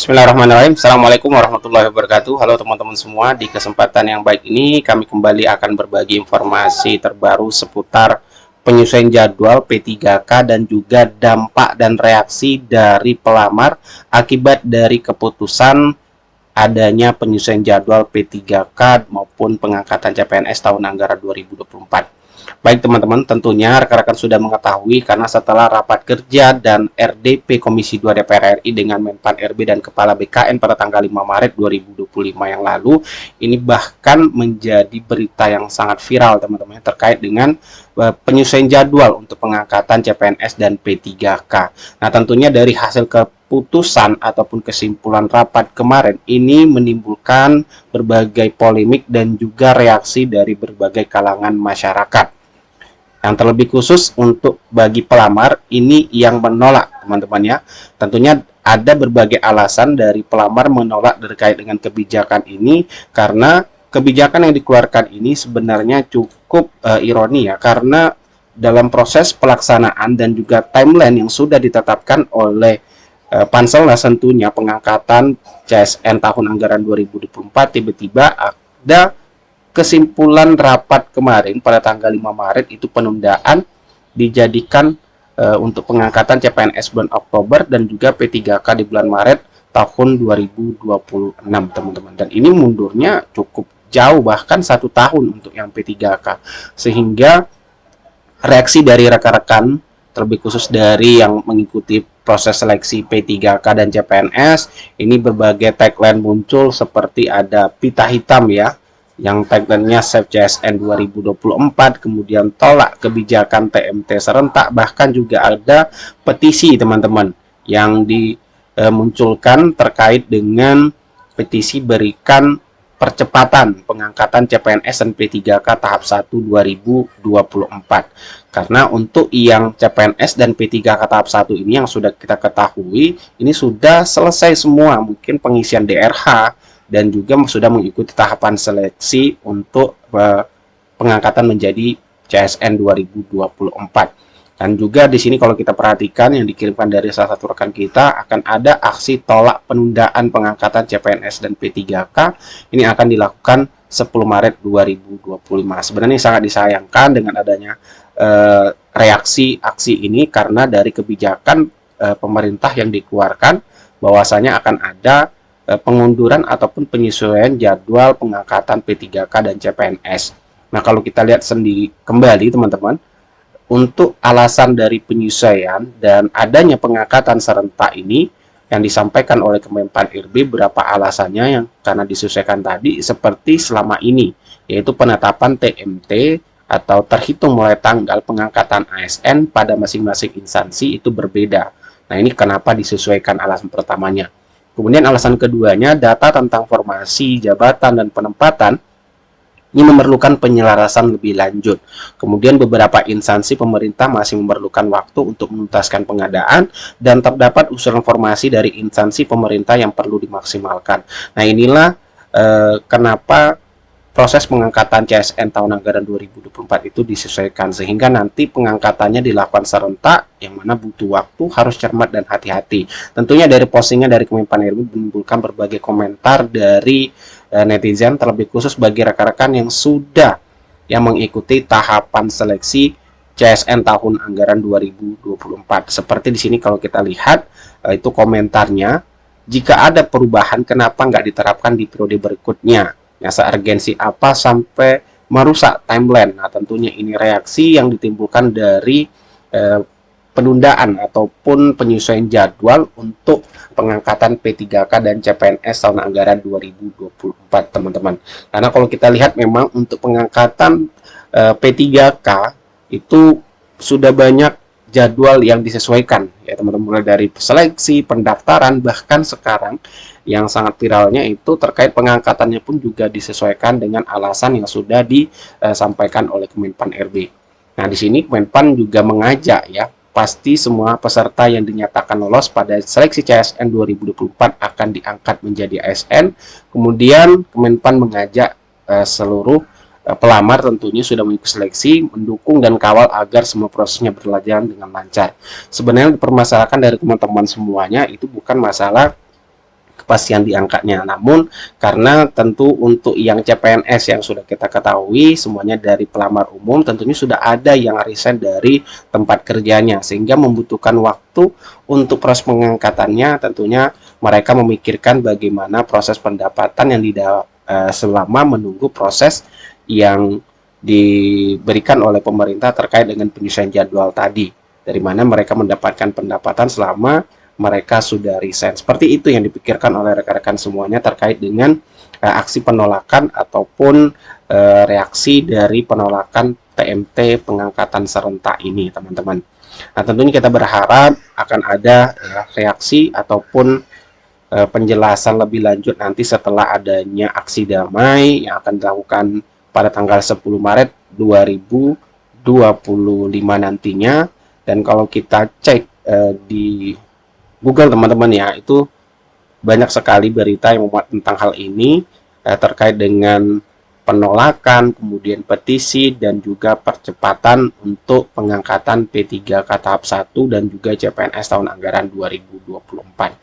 Bismillahirrahmanirrahim. Assalamualaikum warahmatullahi wabarakatuh. Halo teman-teman semua. Di kesempatan yang baik ini kami kembali akan berbagi informasi terbaru seputar penyesuaian jadwal P3K dan juga dampak dan reaksi dari pelamar akibat dari keputusan adanya penyesuaian jadwal P3K maupun pengangkatan CPNS tahun anggaran 2024. Baik teman-teman, tentunya rekan-rekan sudah mengetahui karena setelah rapat kerja dan RDP Komisi 2 DPR RI dengan Menpan RB dan Kepala BKN pada tanggal 5 Maret 2025 yang lalu, ini bahkan menjadi berita yang sangat viral teman-teman terkait dengan penyesuaian jadwal untuk pengangkatan CPNS dan P3K. Nah, tentunya dari hasil keputusan ataupun kesimpulan rapat kemarin ini menimbulkan berbagai polemik dan juga reaksi dari berbagai kalangan masyarakat. Yang terlebih khusus untuk bagi pelamar ini yang menolak teman-teman ya. Tentunya ada berbagai alasan dari pelamar menolak terkait dengan kebijakan ini karena kebijakan yang dikeluarkan ini sebenarnya cukup ironi ya, karena dalam proses pelaksanaan dan juga timeline yang sudah ditetapkan oleh Panselnas tentunya pengangkatan CSN tahun anggaran 2024 tiba-tiba ada kesimpulan rapat kemarin pada tanggal 5 Maret itu penundaan dijadikan untuk pengangkatan CPNS bulan Oktober dan juga P3K di bulan Maret tahun 2026 teman-teman, dan ini mundurnya cukup jauh bahkan 1 tahun untuk yang P3K, sehingga reaksi dari rekan-rekan terlebih khusus dari yang mengikuti proses seleksi P3K dan CPNS ini berbagai tagline muncul seperti ada pita hitam ya, yang tagline-nya Save CSN 2024, kemudian tolak kebijakan TMT serentak, bahkan juga ada petisi teman-teman yang dimunculkan terkait dengan petisi berikan percepatan pengangkatan CPNS dan P3K tahap 1 2024. Karena untuk yang CPNS dan P3K tahap 1 ini yang sudah kita ketahui, ini sudah selesai semua, mungkin pengisian DRH, dan juga sudah mengikuti tahapan seleksi untuk pengangkatan menjadi CSN 2024. Dan juga di sini kalau kita perhatikan yang dikirimkan dari salah satu rekan kita, akan ada aksi tolak penundaan pengangkatan CPNS dan P3K. Ini akan dilakukan 10 Maret 2025. Sebenarnya sangat disayangkan dengan adanya reaksi aksi ini karena dari kebijakan pemerintah yang dikeluarkan bahwasanya akan ada pengunduran ataupun penyesuaian jadwal pengangkatan P3K dan CPNS. Nah, kalau kita lihat sendiri kembali teman-teman, untuk alasan dari penyesuaian dan adanya pengangkatan serentak ini yang disampaikan oleh Kemenpan RB, berapa alasannya yang karena disesuaikan tadi seperti selama ini, yaitu penetapan TMT atau terhitung mulai tanggal pengangkatan ASN pada masing-masing instansi itu berbeda. Nah, ini kenapa disesuaikan alasan pertamanya. Kemudian alasan keduanya, data tentang formasi, jabatan, dan penempatan ini memerlukan penyelarasan lebih lanjut. Kemudian beberapa instansi pemerintah masih memerlukan waktu untuk menuntaskan pengadaan dan terdapat usulan formasi dari instansi pemerintah yang perlu dimaksimalkan. Nah, inilah kenapa proses pengangkatan CSN tahun anggaran 2024 itu disesuaikan, sehingga nanti pengangkatannya dilakukan serentak, yang mana butuh waktu, harus cermat dan hati-hati. Tentunya dari postingan dari Kemenpan RB menimbulkan berbagai komentar dari netizen, terlebih khusus bagi rekan-rekan yang sudah mengikuti tahapan seleksi CSN tahun anggaran 2024. Seperti di sini kalau kita lihat itu komentarnya, jika ada perubahan kenapa nggak diterapkan di periode berikutnya? Ya, seurgensi apa sampai merusak timeline? Nah, tentunya ini reaksi yang ditimbulkan dari penundaan ataupun penyesuaian jadwal untuk pengangkatan P3K dan CPNS tahun anggaran 2024 teman-teman. Karena kalau kita lihat memang untuk pengangkatan P3K itu sudah banyak jadwal yang disesuaikan ya teman-teman, mulai dari seleksi, pendaftaran, bahkan sekarang yang sangat viralnya itu terkait pengangkatannya pun juga disesuaikan dengan alasan yang sudah disampaikan oleh Kemenpan RB. Nah, di sini Kemenpan juga mengajak ya, pasti semua peserta yang dinyatakan lolos pada seleksi CSN 2024 akan diangkat menjadi ASN. Kemudian Kemenpan mengajak seluruh pelamar tentunya sudah mengikuti seleksi, mendukung dan kawal agar semua prosesnya berjalan dengan lancar. Sebenarnya dipermasalahkan dari teman-teman semuanya itu bukan masalah kepastian di angkanya. Namun karena tentu untuk yang CPNS yang sudah kita ketahui semuanya dari pelamar umum, tentunya sudah ada yang resign dari tempat kerjanya, sehingga membutuhkan waktu untuk proses pengangkatannya. Tentunya mereka memikirkan bagaimana proses pendapatan yang selama menunggu proses yang diberikan oleh pemerintah terkait dengan penyesuaian jadwal tadi, dari mana mereka mendapatkan pendapatan selama mereka sudah resign. Seperti itu yang dipikirkan oleh rekan-rekan semuanya terkait dengan aksi penolakan ataupun reaksi dari penolakan TMT pengangkatan serentak ini, teman-teman. Nah, tentunya kita berharap akan ada reaksi ataupun penjelasan lebih lanjut nanti setelah adanya aksi damai yang akan dilakukan pada tanggal 10 Maret 2025 nantinya. Dan kalau kita cek di Google, teman-teman ya, itu banyak sekali berita yang memuat tentang hal ini terkait dengan penolakan, kemudian petisi, dan juga percepatan untuk pengangkatan P3K tahap 1 dan juga CPNS tahun anggaran 2024.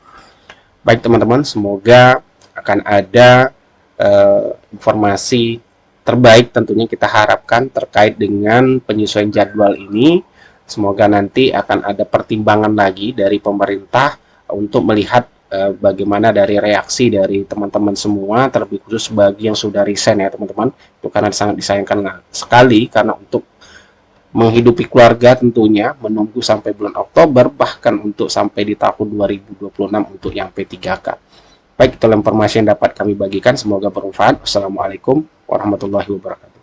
Baik teman-teman, semoga akan ada informasi terbaik tentunya kita harapkan terkait dengan penyesuaian jadwal ini. Semoga nanti akan ada pertimbangan lagi dari pemerintah untuk melihat bagaimana dari reaksi dari teman-teman semua, terlebih khusus bagi yang sudah resign ya teman-teman. Itu karena sangat disayangkan sekali, karena untuk menghidupi keluarga tentunya menunggu sampai bulan Oktober, bahkan untuk sampai di tahun 2026 untuk yang P3K. Baik, itulah informasi yang dapat kami bagikan, semoga bermanfaat. Wassalamualaikum warahmatullahi wabarakatuh.